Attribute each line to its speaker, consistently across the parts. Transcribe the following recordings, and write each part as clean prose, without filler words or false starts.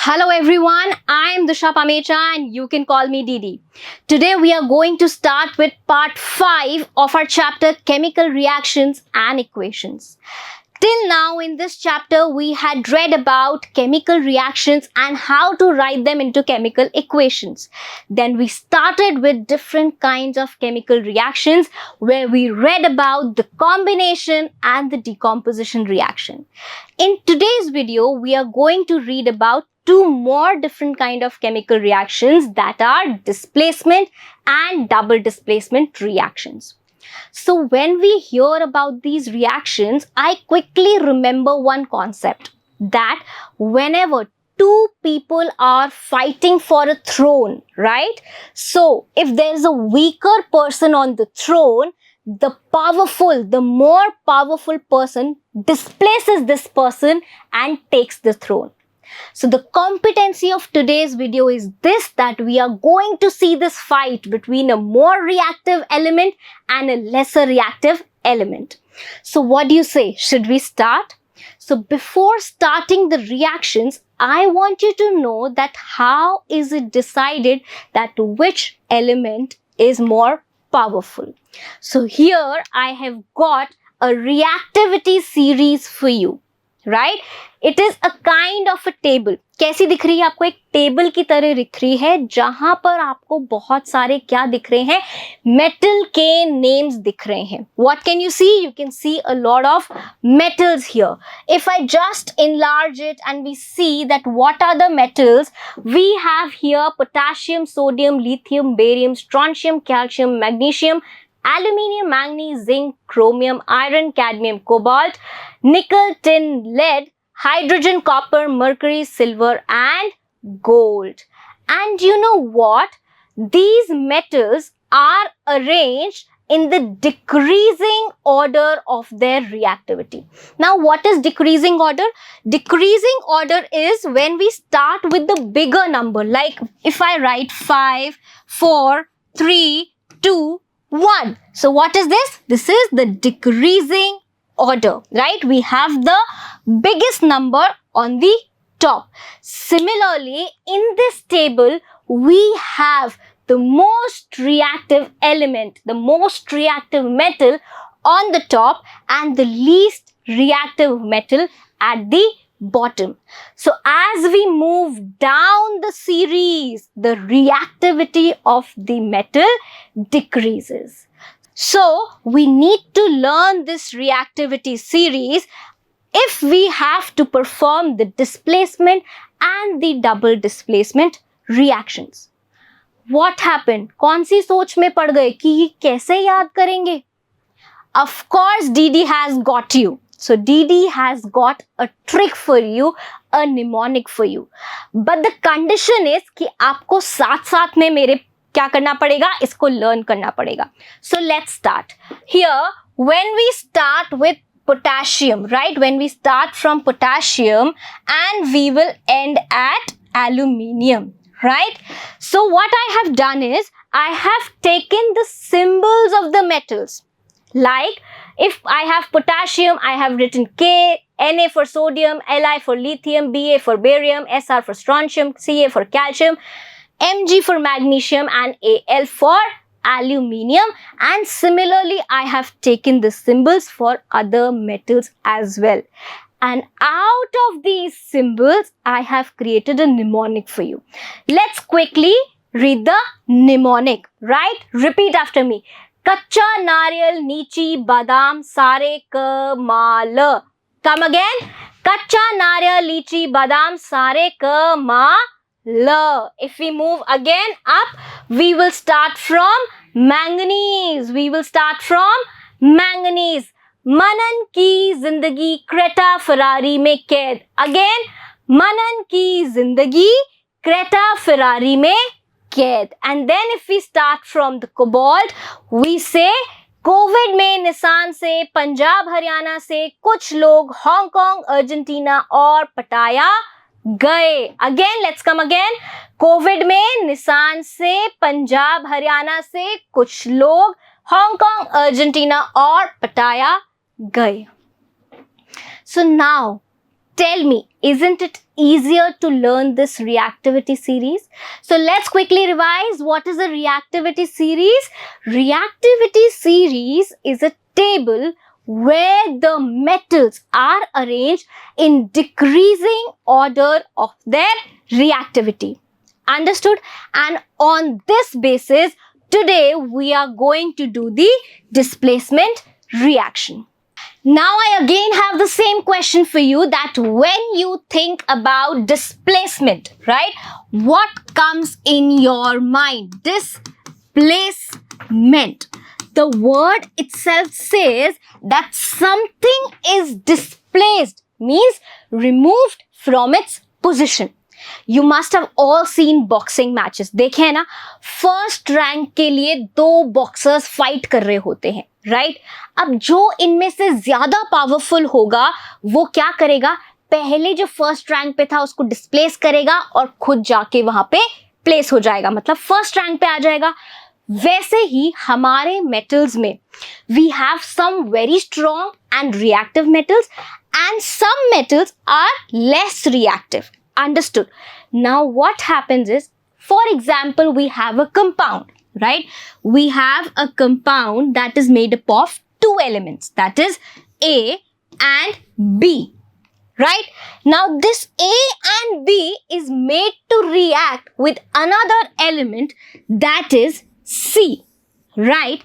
Speaker 1: Hello everyone, I am Disha Pamecha and you can call me Didi. Today we are going to start with part 5 of our chapter Chemical Reactions and Equations. Till now in this chapter we had read about chemical reactions and how to write them into chemical equations. Then we started with different kinds of chemical reactions where we read about the combination and the decomposition reaction. In today's video we are going to read about two more different kind of chemical reactions, that are displacement and double displacement reactions. So when we hear about these reactions, I quickly remember one concept, that whenever two people are fighting for a throne, right? So if there is a weaker person on the throne, the more powerful person displaces this person and takes the throne. So the competency of today's video is this, that we are going to see this fight between a more reactive element and a lesser reactive element. So what do you say? Should we start? So before starting the reactions, I want you to know that how is it decided that which element is more powerful. So here I have got a reactivity series for you. Right, it is a kind of a table. कैसी दिख रही है आपको? एक table की तरह दिख रही है, जहां पर आपको बहुत सारे क्या दिख रहे हैं? मेटल के नेम्स दिख रहे हैं. What can you see? You can see a lot of metals here. If I just enlarge it and we see that what are the metals, we have here potassium, sodium, lithium, barium, strontium, calcium, magnesium, aluminium, manganese, zinc, chromium, iron, cadmium, cobalt, nickel, tin, lead, hydrogen, copper, mercury, silver and gold. And you know what? These metals are arranged in the decreasing order of their reactivity. Now what is decreasing order? Decreasing order is when we start with the bigger number, like if I write 5, 4, 3, 2, 1. So what is this? This is the decreasing order, right? We have the biggest number on the top. Similarly, in this table, we have the most reactive element, the most reactive metal on the top and the least reactive metal at the bottom. So as we move down the series, the reactivity of the metal decreases. So we need to learn this reactivity series if we have to perform the displacement and the double displacement reactions. What happened? कौन सी सोच में पड़ गए कि ये कैसे याद करेंगे? Of course, Didi has got you. So Didi has got a trick for you, a mnemonic for you. But the condition is कि आपको साथ-साथ में मेरे क्या करना पड़ेगा? इसको learn करना पड़ेगा. So let's start. Here, when we start with potassium, right? When we start from potassium and we will end at aluminium, right? So what I have done is I have taken the symbols of the metals. Like if I have potassium, I have written K, Na for sodium, Li for lithium, Ba for barium, Sr for strontium, Ca for calcium, Mg for magnesium and Al for aluminium. And similarly, I have taken the symbols for other metals as well. And out of these symbols, I have created a mnemonic for you. Let's quickly read the mnemonic, right? Repeat after me. कच्चा नारियल नीची बादाम सारे कमाल. Come again. कच्चा नारियल लीची बादाम सारे कमाल. If we move again up, we will start from manganese. We will start from manganese. मनन की जिंदगी क्रेटा फरारी में कैद. Again, मनन की जिंदगी क्रेटा फरारी में कैद. And then if we start from the cobalt, we say Covid में Nissan से, पंजाब हरियाणा से कुछ लोग हांगकांग, अर्जेंटीना और पटाया गए. Again, let's come again. Covid में निसान से, पंजाब हरियाणा से कुछ लोग हांगकांग, अर्जेंटीना और पटाया गए. So now Tell me, isn't it easier to learn this reactivity series? So let's quickly revise. What is a reactivity series? Reactivity series is a table where the metals are arranged in decreasing order of their reactivity. Understood? And on this basis, today we are going to do the displacement reaction. Now I again have the same question for you, that when you think about displacement, right, what comes in your mind? Displacement. The word itself says that something is displaced, means removed from its position. You must have all seen boxing matches. देखे है ना, first rank के लिए 2 boxers fight कर रहे होते हैं, right? अब जो इनमें से ज्यादा पावरफुल होगा वो क्या करेगा? पहले जो फर्स्ट रैंक पे था उसको डिस्प्लेस करेगा और खुद जाके वहां पे प्लेस हो जाएगा, मतलब फर्स्ट रैंक पे आ जाएगा. वैसे ही हमारे मेटल्स में we have some very strong and reactive metals and some metals are less reactive. Understood? Now what happens is, for example, we have a compound, right? We have a compound that is made up of 2 elements, that is A and B, right? Now this A and B is made to react with another element, that is C, right?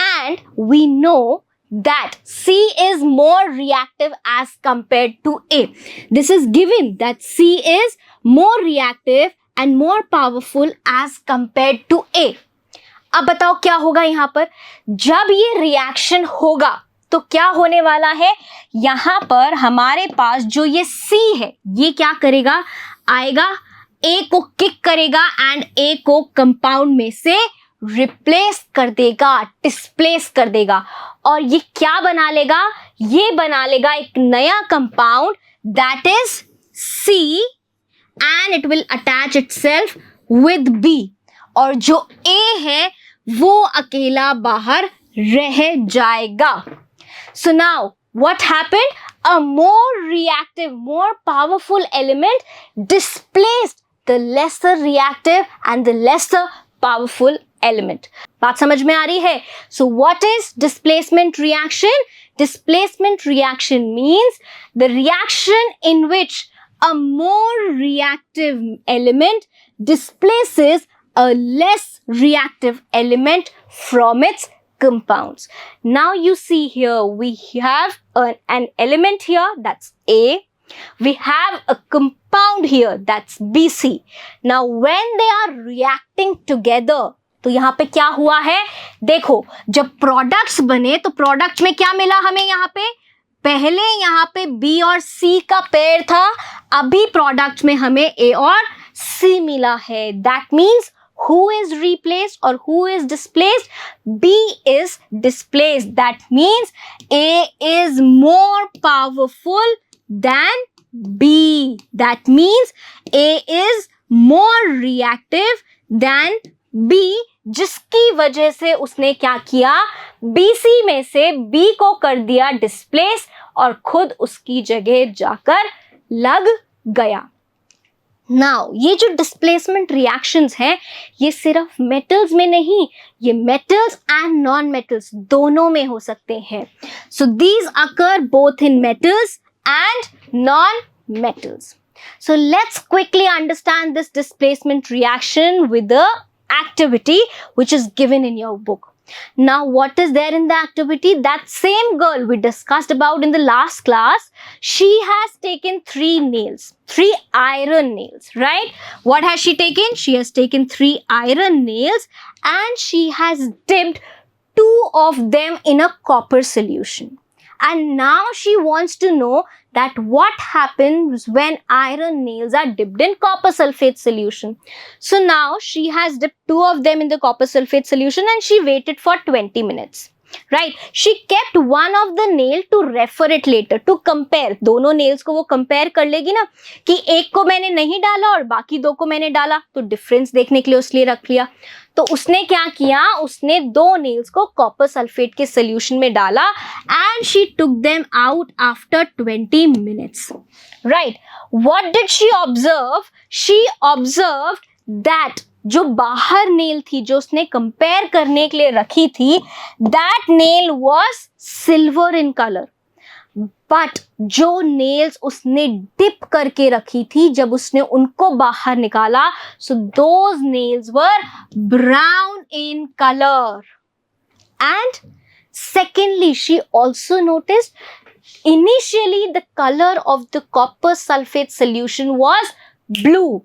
Speaker 1: And we know that C is more reactive as compared to A. This is given that C is more reactive and more powerful as compared to A. अब बताओ क्या होगा यहाँ पर? जब ये reaction होगा तो क्या होने वाला है? यहाँ पर हमारे पास जो ये C है ये क्या करेगा? आएगा, A को किक करेगा एंड A को कंपाउंड में से रिप्लेस कर देगा, डिस्प्लेस कर देगा. और ये क्या बना लेगा? ये बना लेगा एक नया compound, that is C, and it will attach itself with B. और जो A है वो अकेला बाहर रह जाएगा. So now what happened? A more reactive, more powerful element displaced the lesser reactive and the lesser powerful element. बात समझ में आ रही है? So what is displacement reaction? Displacement reaction means the reaction in which a more reactive element displaces a less reactive element from its compounds. Now you see here we have an element here, that's A. We have a compound here, that's BC. Now when they are reacting together, तो यहाँ पे क्या हुआ है? देखो, जब products बने तो प्रोडक्ट में क्या मिला हमें? यहाँ पे पहले यहाँ पे B और C का पेयर था, अभी प्रोडक्ट में हमें A और C मिला है. That means who is replaced or who is displaced? B is displaced. That means A is more powerful than B. That means A is more reactive than B, जिसकी वजह से उसने क्या किया? BC में से B को कर दिया डिस्प्लेस और खुद उसकी जगह जाकर लग गया. नाउ ये जो डिस्प्लेसमेंट रिएक्शंस हैं ये सिर्फ मेटल्स में नहीं, ये मेटल्स एंड नॉन मेटल्स दोनों में हो सकते हैं. So these occur both in metals and non metals. So let's quickly understand this displacement reaction with the activity which is given in your book. Now what is there in the activity? That same girl we discussed about in the last class, she has taken 3 nails, 3 iron nails, right? What has she taken? She has taken 3 iron nails and she has dipped 2 of them in a copper solution. And now she wants to know that what happens when iron nails are dipped in copper sulfate solution. So now she has dipped 2 of them in the copper sulfate solution and she waited for 20 minutes. Right? She kept one of the nail to refer it later, to compare. दोनों nails को वो compare कर लेगी ना कि एक को मैंने नहीं डाला और बाकी 2 को मैंने डाला, तो difference देखने के लिए उसलिए रख लिया. तो उसने क्या किया, उसने 2 नेल्स को कॉपर सल्फेट के सोल्यूशन में डाला and she took them out after 20 minutes. Right, what did she observe? She observed that जो बाहर नेल थी, जो उसने कंपेयर करने के लिए रखी थी, that nail was silver in colour. But जो नेल्स उसने डिप करके रखी थी, जब उसने उनको बाहर निकाला, so those nails were brown in colour. And secondly, she also noticed initially the color of the copper sulfate solution was blue.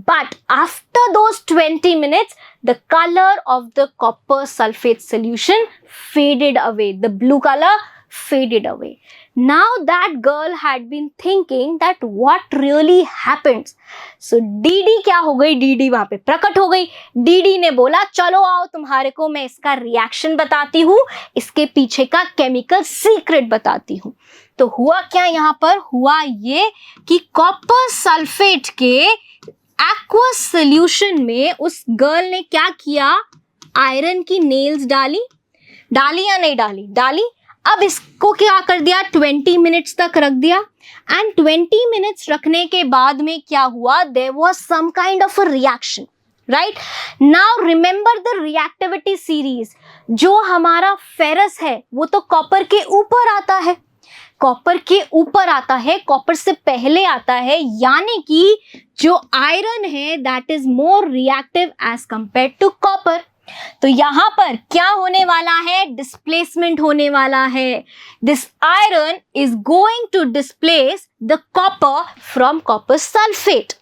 Speaker 1: But after those 20 minutes, the color of the copper sulfate solution faded away. The blue color faded away. Now that girl had been thinking that what really happens. So DD क्या हो गई, DD वहां पे प्रकट हो गई. DD ने बोला चलो आओ तुम्हारे को मैं इसका रिएक्शन बताती हूँ, इसके पीछे का केमिकल सीक्रेट बताती हूँ. तो हुआ क्या यहाँ पर, हुआ ये कि कॉपर सल्फेट के एक्वस सोल्यूशन में उस गर्ल ने क्या किया, आयरन की नेल्स डाली या नहीं डाली, डाली. अब इसको क्या कर दिया, 20 मिनट्स तक रख दिया. एंड 20 मिनट्स रखने के बाद में क्या हुआ, there was some kind of a reaction. Right, now remember the reactivity series. जो हमारा फेरस है वो तो कॉपर के ऊपर आता है, कॉपर के ऊपर आता है, कॉपर से पहले आता है, यानी कि जो आयरन है that is more reactive as compare to copper. तो यहां पर क्या होने वाला है, डिस्प्लेसमेंट होने वाला है. This iron is going to displace the copper from copper sulphate.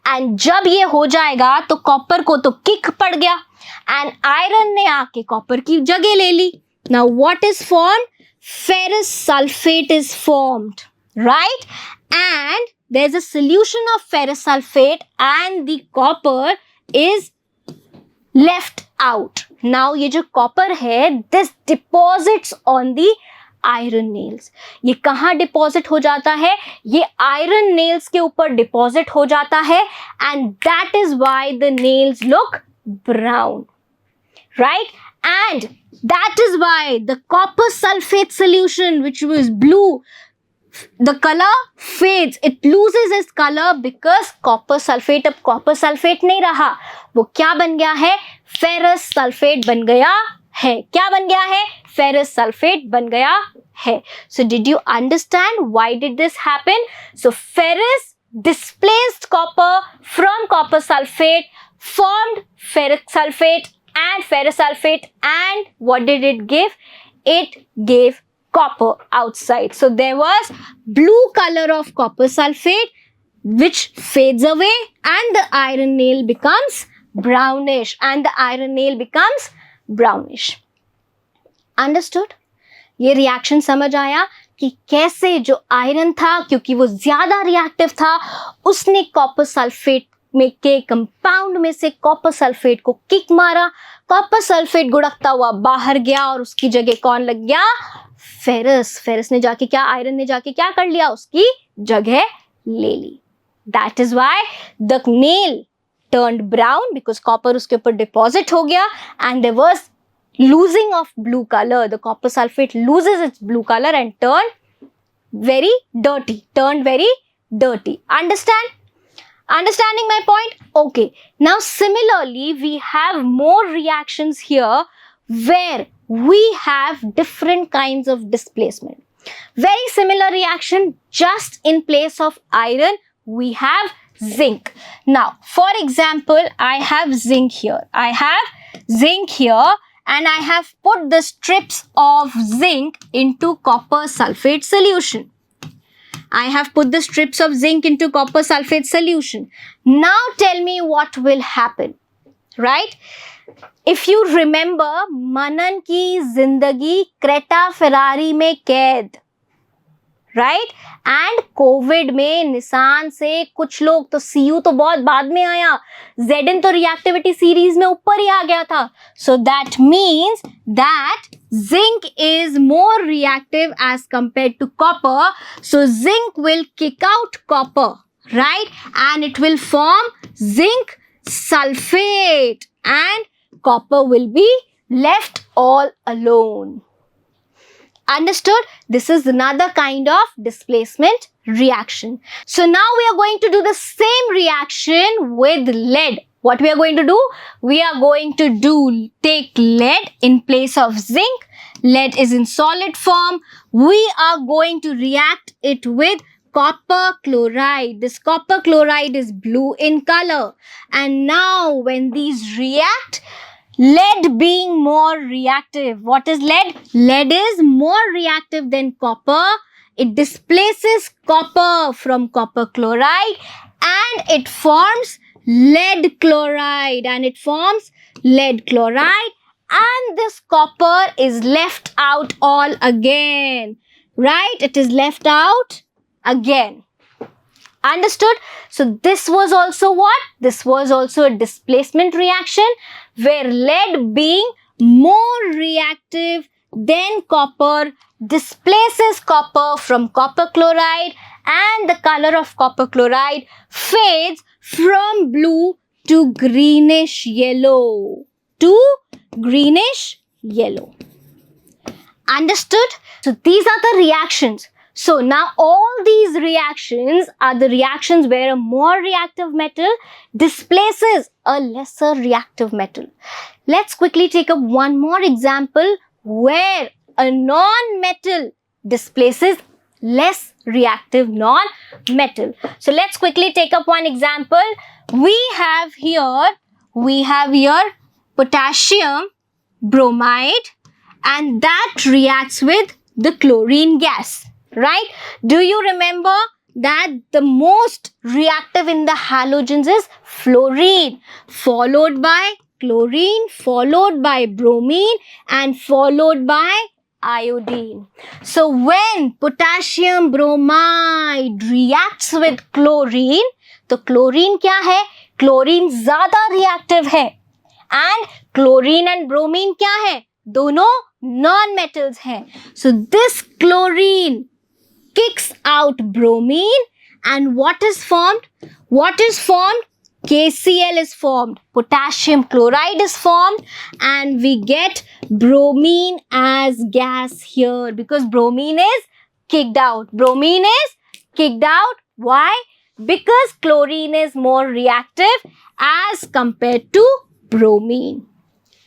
Speaker 1: And जब ये हो जाएगा तो कॉपर को तो किक पड़ गया एंड आयरन ने आके कॉपर की जगह ले ली. Now what is formed, ferrous sulfate is formed, right? And there's a solution of ferrous sulfate and the copper is left out. Now ये जो copper है, this deposits on the iron nails. ये कहाँ deposit हो जाता है, ये iron nails के ऊपर deposit हो जाता है and that is why the nails look brown, right? And that is why the copper sulfate solution, which was blue, the color fades, it loses its color because copper sulfate अब copper sulfate नहीं रहा, वो क्या बन गया है, ferrous sulfate बन गया है. क्या बन गया है, ferrous sulfate बन गया है. So did you understand why did this happen? So ferrous displaced copper from copper sulfate, formed ferric sulfate and ferrous sulfate, and what did it give? It gave copper outside. So there was blue color of copper sulfate which fades away and the iron nail becomes brownish, and the iron nail becomes brownish. Understood? ये reaction समझ आया कि कैसे जो iron था, क्योंकि वो ज्यादा रिएक्टिव था, उसने कॉपर सल्फेट में के कंपाउंड में से कॉपर सल्फेट को किक मारा, कॉपर सल्फेट गुड़कता हुआ बाहर गया और उसकी जगह कौन लग गया, फेरस. फेरस ने जाके क्या, आयरन ने जाके क्या कर लिया, उसकी जगह ले ली. That is why the nail turned brown, because copper उसके ऊपर डिपॉजिट हो गया and there was losing of blue color. The copper sulfate loses its blue color and turned very dirty. Understanding my point? Okay. Now similarly, we have more reactions here where we have different kinds of displacement. Very similar reaction, just in place of iron, we have zinc. Now, for example, I have zinc here. And I have put the strips of zinc into copper sulfate solution. Now tell me what will happen, right? If you remember, मनन की जिंदगी Creta Ferrari में कैद, right? And Covid में Nissan से कुछ लोग, तो CU तो बहुत बाद में आया, जेडन तो रिएक्टिविटी सीरीज में ऊपर ही आ गया था. So that means that zinc is more reactive as compare to copper. So zinc will kick out copper, right? And it will form zinc sulphate, and copper will be left all alone. Understood? This is another kind of displacement reaction. So now we are going to do the same reaction with lead. What we are going to do? We are going to take lead in place of zinc. Lead is in solid form. We are going to react it with copper chloride. This copper chloride is blue in color. And now when these react, lead being more reactive. What is lead? Lead is more reactive than copper. It displaces copper from copper chloride and it forms lead chloride. And this copper is left out all again. Right? It is left out again. Understood? So this was also what? This was also a displacement reaction where lead being more reactive than copper displaces copper from copper chloride and the color of copper chloride fades from blue to greenish yellow. Understood? So these are the reactions. So now all these reactions are the reactions where a more reactive metal displaces a lesser reactive metal. Let's quickly take up one more example where a non-metal displaces less reactive non-metal. So let's quickly take up one example. We have here potassium bromide and that reacts with the chlorine gas. Right? Do you remember that the most reactive in the halogens is fluorine, followed by chlorine, followed by bromine, and followed by iodine. So when potassium bromide reacts with chlorine, तो chlorine क्या है? Chlorine ज़्यादा reactive है. And chlorine and bromine क्या है? दोनों non-metals हैं. So this chlorine kicks out bromine and what is formed? KCl is formed. Potassium chloride is formed and we get bromine as gas here because bromine is kicked out. Why? Because chlorine is more reactive as compared to bromine.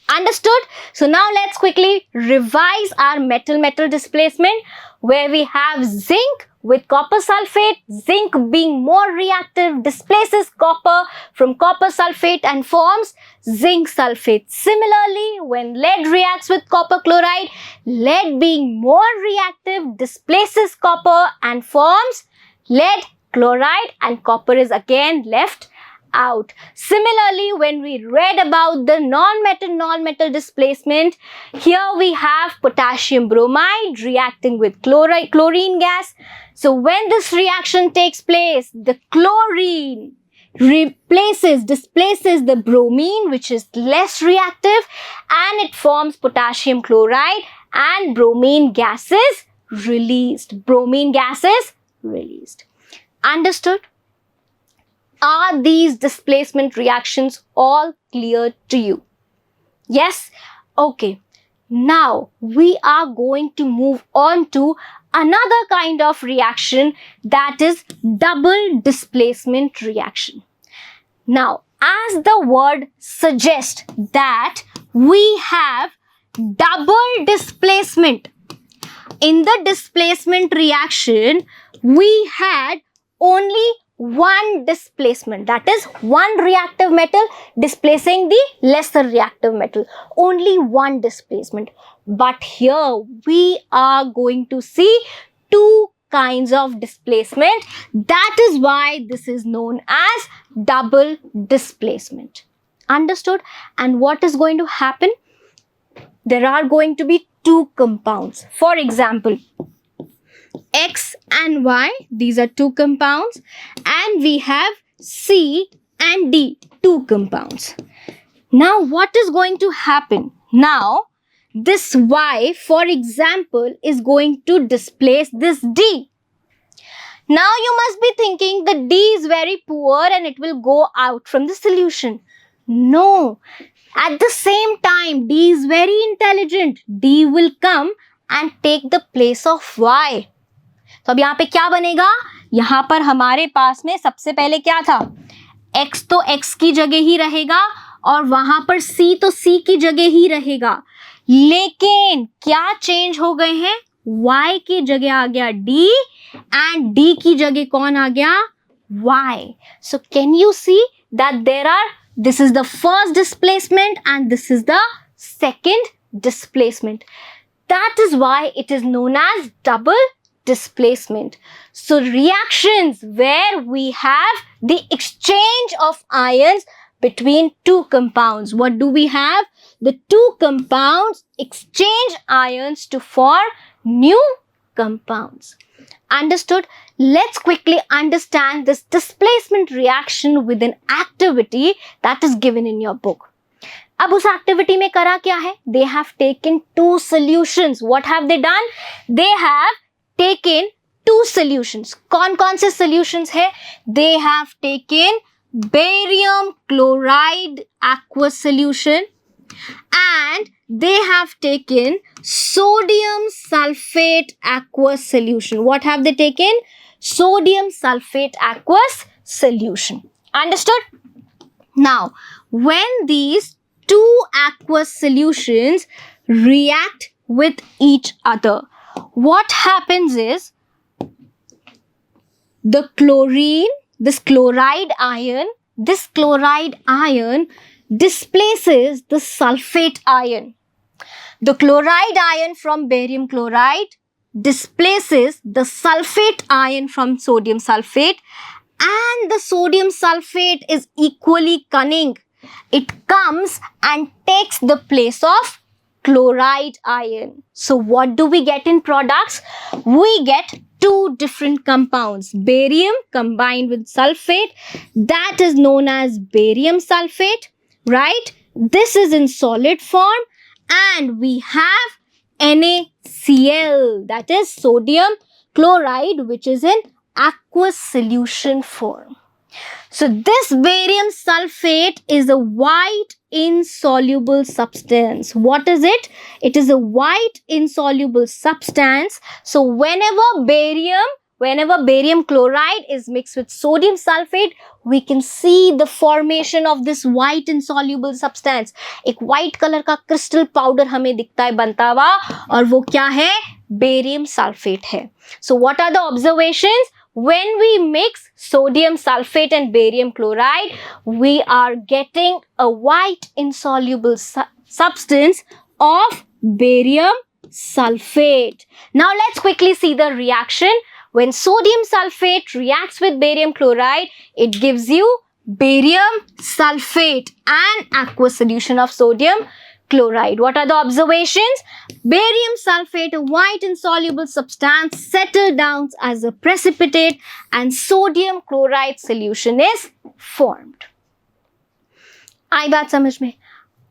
Speaker 1: Understood? So now let's quickly revise our metal-metal displacement where we have zinc with copper sulfate. Zinc being more reactive displaces copper from copper sulfate and forms zinc sulfate. Similarly, when lead reacts with copper chloride, lead being more reactive displaces copper and forms lead chloride and copper is again left out. Similarly, when we read about the non-metal displacement, here we have potassium bromide reacting with chlorine gas. So when this reaction takes place, the chlorine displaces the bromine, which is less reactive, and it forms potassium chloride and bromine gas is released. Understood? Are these displacement reactions all clear to you? Yes? Okay. Now, we are going to move on to another kind of reaction that is double displacement reaction. Now, as the word suggests that we have double displacement. In the displacement reaction, we had only one displacement, that is one reactive metal displacing the lesser reactive metal. Only one displacement. But here we are going to see two kinds of displacement. That is why this is known as double displacement. Understood? And what is going to happen? There are going to be two compounds. For example, X and Y, these are two compounds, and we have C and D, two compounds. Now, what is going to happen? Now, this Y, for example, is going to displace this D. Now, you must be thinking the D is very poor and it will go out from the solution. No, At the same time, D is very intelligent. D will come and take the place of Y. तो अब यहाँ पे क्या बनेगा? यहाँ पर हमारे पास में सबसे पहले क्या था? X तो X की जगह ही रहेगा और वहां पर C तो C की जगह ही रहेगा, लेकिन क्या चेंज हो गए हैं? Y की जगह आ गया D एंड D की जगह कौन आ गया? Y. So can you see that this is the first displacement and this is the second displacement. That is why it is known as double displacement. So reactions where we have the exchange of ions between two compounds. What do we have? The two compounds exchange ions to form new compounds. Understood? Let's quickly understand this displacement reaction with an activity that is given in your book. अब उस activity में करा क्या है? They have taken two solutions. What have they done? They have taken two solutions. कौन कौन से solutions है? They have taken barium chloride aqueous solution and they have taken sodium sulfate aqueous solution. What have they taken? Sodium sulfate aqueous solution. Understood? Now, when these two aqueous solutions react with each other, what happens is the chlorine, this chloride ion displaces the sulfate ion. The chloride ion from barium chloride displaces the sulfate ion from sodium sulfate, and the sodium sulfate is equally cunning. It comes and takes the place of chloride ion. So what do we get in products? We get two different compounds. Barium combined with sulfate, that is known as barium sulfate, right? This is in solid form, and we have NaCl, that is sodium chloride, which is in aqueous solution form. So this barium sulfate is a white insoluble substance. What is it? It is a white insoluble substance. So whenever barium chloride is mixed with sodium sulfate, we can see the formation of this white insoluble substance. एक white color का crystal powder हमें दिखता है बनता हुआ, और वो क्या है? Barium sulfate है. So what are the observations? When we mix sodium sulfate and barium chloride, we are getting a white insoluble substance of barium sulfate. Now let's quickly see the reaction. When sodium sulfate reacts with barium chloride, it gives you barium sulfate and aqueous solution of sodium chloride. What are the observations? Barium sulfate, a white insoluble substance, settle down as a precipitate and sodium chloride solution is formed. आई बात समझ में?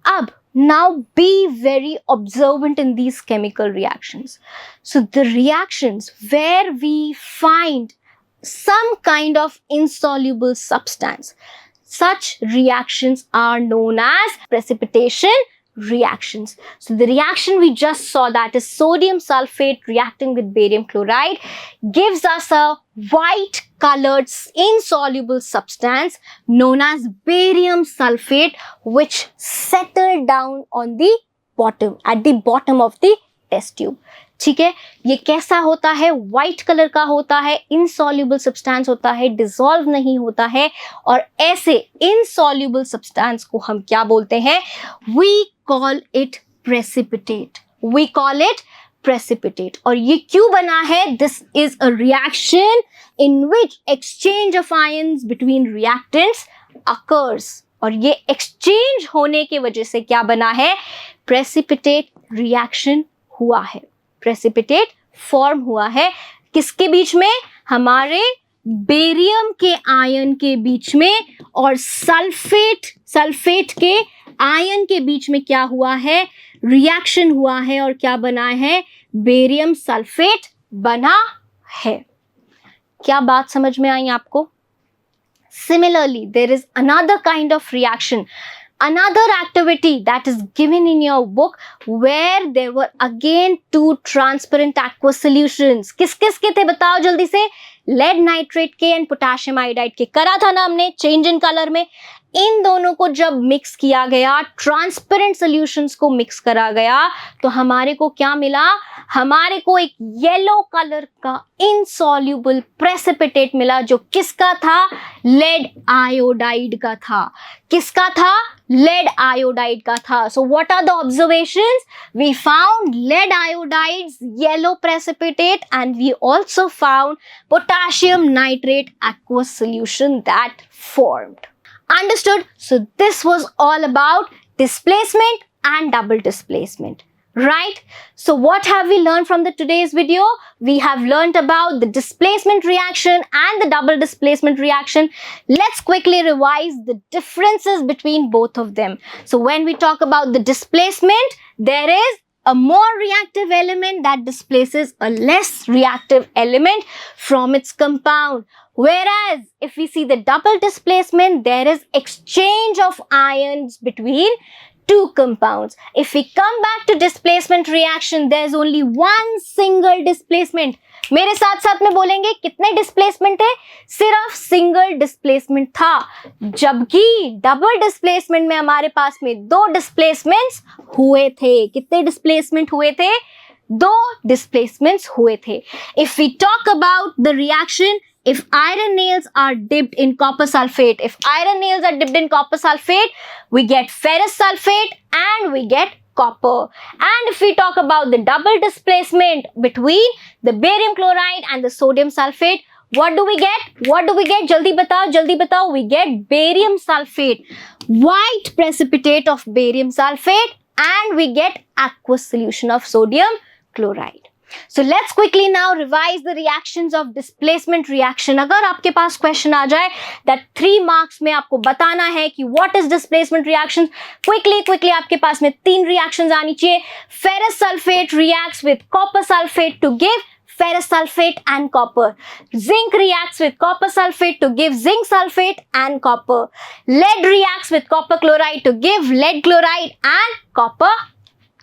Speaker 1: अब now be very observant in these chemical reactions. So the reactions where we find some kind of insoluble substance, such reactions are known as precipitation reactions. So the reaction we just saw, that is sodium sulfate reacting with barium chloride, gives us a white colored insoluble substance known as barium sulfate, which settled down on the bottom, at the bottom of the test tube. ठीक है, ये कैसा होता है? White colour का होता है, insoluble substance होता है, डिसॉल्व नहीं होता है, और ऐसे इनसॉल्युबल सब्सटेंस को हम क्या बोलते हैं? We call it precipitate. We call it precipitate. और ये क्यों बना है? This is a reaction in which exchange of ions between reactants occurs. और ये एक्सचेंज होने की वजह से क्या बना है? प्रेसिपिटेट रिएक्शन हुआ है, प्रेसिपिटेट फॉर्म हुआ है. किसके बीच में? हमारे बेरियम के आयन के बीच में और सल्फेट के आयन के बीच में क्या हुआ है? रिएक्शन हुआ है, और क्या बना है? बेरियम सल्फेट बना है. क्या बात समझ में आई आपको? Similarly, there is another kind of reaction another activity that is given in your book where there were again two transparent aqueous solutions. किस किस के थे बताओ जल्दी से. लेड नाइट्रेट के एंड पोटेशियम आयोडाइड के. करा था ना हमने चेंज इन कलर में. इन दोनों को जब मिक्स किया गया, ट्रांसपेरेंट सॉल्यूशंस को मिक्स करा गया, तो हमारे को क्या मिला? हमारे को एक येलो कलर का इनसॉल्युबल प्रेसिपिटेट मिला, जो किसका था? लेड आयोडाइड का था. किसका था? लेड आयोडाइड का था. So what are the observations? We found lead iodides yellow precipitate and we also found potassium nitrate aqueous solution that formed. Understood? So this was all about displacement and double displacement, right? So what have we learned from the today's video? We have learned about the displacement reaction and the double displacement reaction. Let's quickly revise the differences between both of them. So when we talk about the displacement, there is a more reactive element that displaces a less reactive element from its compound. Whereas if we see the double displacement, there is exchange of ions between two compounds. If we come back to displacement reaction, there is only one single displacement. मेरे साथ साथ में बोलेंगे कितने displacement है? सिर्फ single displacement था. जबकि डबल डिस्प्लेसमेंट में हमारे पास में दो डिस्प्लेसमेंट्स हुए थे. कितने डिस्प्लेसमेंट हुए थे? दो डिस्प्लेसमेंट्स हुए थे. If we talk about the reaction, if iron nails are dipped in copper sulfate, we get ferrous sulfate and we get copper. And if we talk about the double displacement between the barium chloride and the sodium sulfate, what do we get? jaldi batao. We get barium sulfate, white precipitate of barium sulfate, and we get aqueous solution of sodium chloride. So let's quickly now revise the reactions of displacement reaction. अगर आपके पास question आ जाए that 3 marks में आपको बताना है कि what is displacement reaction, quickly आपके पास में 3 reactions आनी चाहिए. Ferrous sulfate reacts with copper sulfate to give ferrous sulfate and copper. Zinc reacts with copper sulfate to give zinc sulfate and copper. Lead reacts with copper chloride to give lead chloride and copper,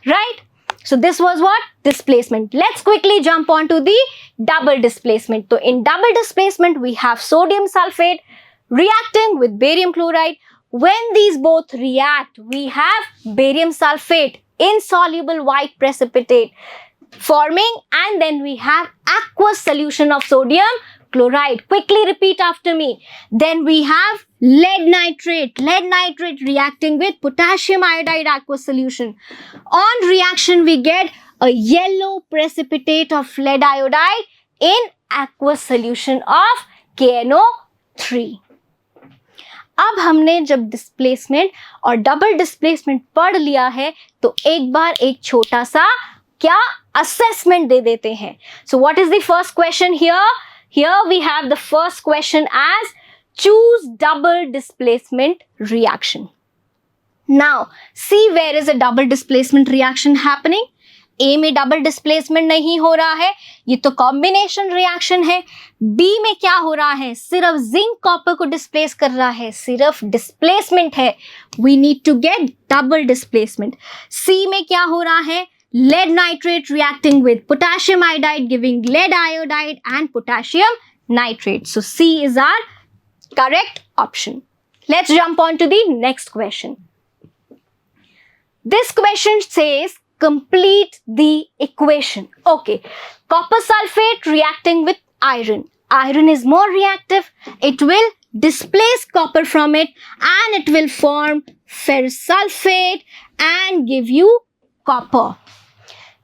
Speaker 1: right? So this was what? Displacement. Let's quickly jump on to the double displacement. So in double displacement, we have sodium sulfate reacting with barium chloride. When these both react, we have barium sulfate, insoluble white precipitate forming, and then we have aqueous solution of sodium chloride. Quickly repeat after me. Then we have lead nitrate reacting with potassium iodide aqueous solution. On reaction, we get a yellow precipitate of lead iodide in aqueous solution of KNO3. अब हमने जब displacement और double displacement पढ़ लिया है, तो एक बार एक छोटा सा क्या असेसमेंट दे देते हैं. So what is the first question here? Here we have the first question as choose double displacement reaction. Now see where is a double displacement reaction happening. A में डबल डिस्प्लेसमेंट नहीं हो रहा है, ये तो combination reaction है. B में क्या हो रहा है? सिर्फ जिंक कॉपर को डिस्प्लेस कर रहा है, सिर्फ डिस्प्लेसमेंट है. We need to get double displacement. C में क्या हो रहा है? Lead nitrate reacting with potassium iodide giving lead iodide and potassium nitrate. So C is our correct option. Let's jump on to the next question. This question says complete the equation. Okay, copper sulfate reacting with iron. Iron is more reactive. It will displace copper from it and it will form ferrous sulfate and give you copper.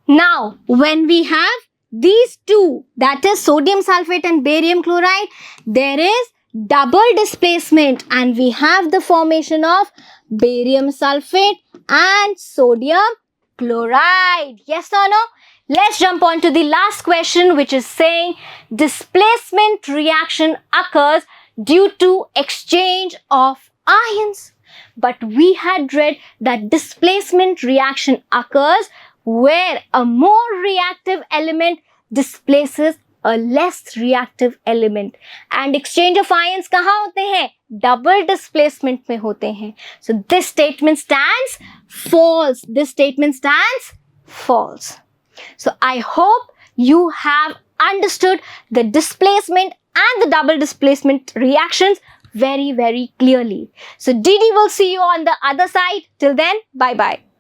Speaker 1: Now, when we have these two, that is sodium sulfate and barium chloride, there is double displacement and we have the formation of barium sulfate and sodium chloride. Yes or no? Let's jump on to the last question, which is saying displacement reaction occurs due to exchange of ions. But we had read that displacement reaction occurs where a more reactive element displaces a less reactive element. And exchange of ions कहाँ होते हैं? Double displacement में होते हैं. So this statement stands false. This statement stands false. So I hope you have understood the displacement and the double displacement reactions very, very clearly. So Didi will see you on the other side. Till then, bye-bye.